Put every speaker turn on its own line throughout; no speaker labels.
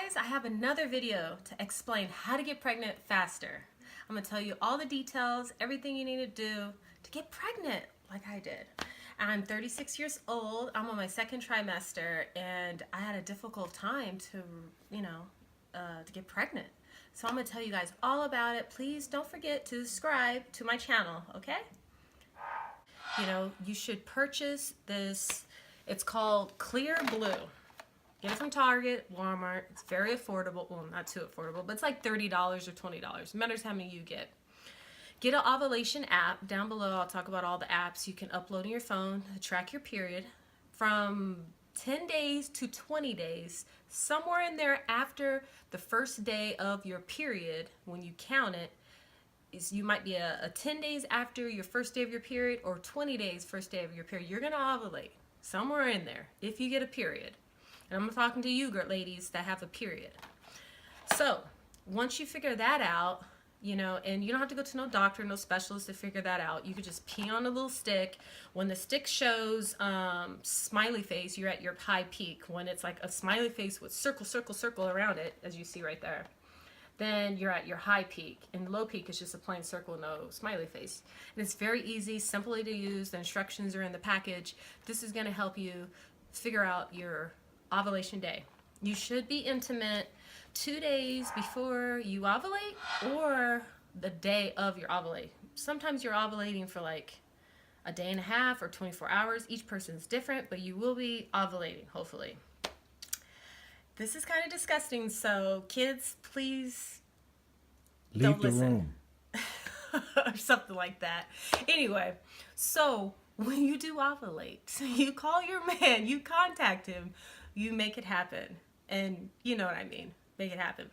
guys, I have another video to explain how to get pregnant faster. I'm gonna tell you all the details, everything you need to do to get pregnant like I did. I'm 36 years old, I'm on my second trimester, and I had a difficult time to get pregnant. So I'm gonna tell you guys all about it. Please don't forget to subscribe to my channel, okay? You should purchase this. It's called Clear Blue. Get it from Target, Walmart. It's very affordable. Well, not too affordable, but it's like $30 or $20. It matters how many you get. Get an ovulation app. Down below, I'll talk about all the apps you can upload on your phone to track your period. From 10 days to 20 days, somewhere in there after the first day of your period, when you count it, you might be a 10 days after your first day of your period or 20 days first day of your period. You're going to ovulate somewhere in there if you get a period. And I'm talking to you ladies that have a period. So once you figure that out, and you don't have to go to no doctor, no specialist to figure that out. You could just pee on a little stick. When the stick shows smiley face, you're at your high peak. When it's like a smiley face with circle, circle, circle around it, as you see right there, then you're at your high peak. And the low peak is just a plain circle, no smiley face. And it's very easy, simply to use. The instructions are in the package. This is going to help you figure out your ovulation day. You should be intimate 2 days before you ovulate or the day of your ovulate. Sometimes you're ovulating for like a day and a half or 24 hours. Each person's different, but you will be ovulating, hopefully. This is kind of disgusting, so kids, please
leave the room.
Or something like that. Anyway, so when you do ovulate, you call your man, you contact him, you make it happen. And you know what I mean. Make it happen.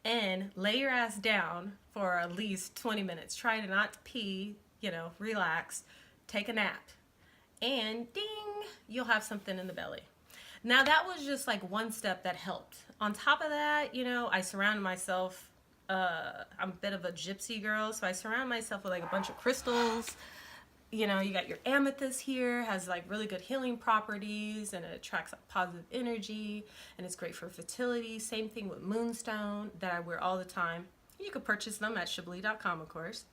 And lay your ass down for at least 20 minutes. Try to not pee, relax, take a nap. And ding, you'll have something in the belly. Now that was just like one step that helped. On top of that, I surround myself, I'm a bit of a gypsy girl, so I surround myself with like a bunch of crystals. You got your amethyst here, has like really good healing properties, and it attracts like positive energy, and it's great for fertility. Same thing with moonstone that I wear all the time. You can purchase them at Chablee.com, of course.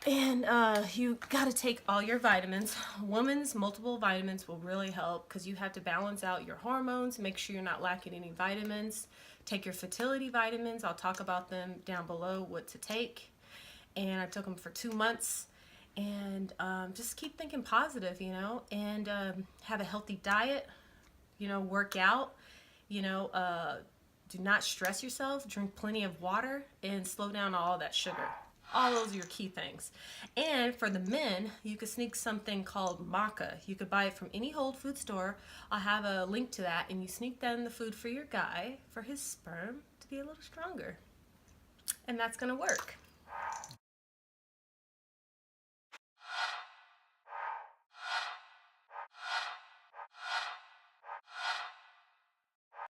And you got to take all your vitamins. Women's multiple vitamins will really help because you have to balance out your hormones, make sure you're not lacking any vitamins. Take your fertility vitamins. I'll talk about them down below, what to take. And I took them for 2 months. And just keep thinking positive, and have a healthy diet, work out, do not stress yourself, drink plenty of water, and slow down all that sugar. All those are your key things. And for the men, you could sneak something called Maca. You could buy it from any whole food store. I'll have a link to that, and you sneak that in the food for your guy, for his sperm to be a little stronger. And that's going to work.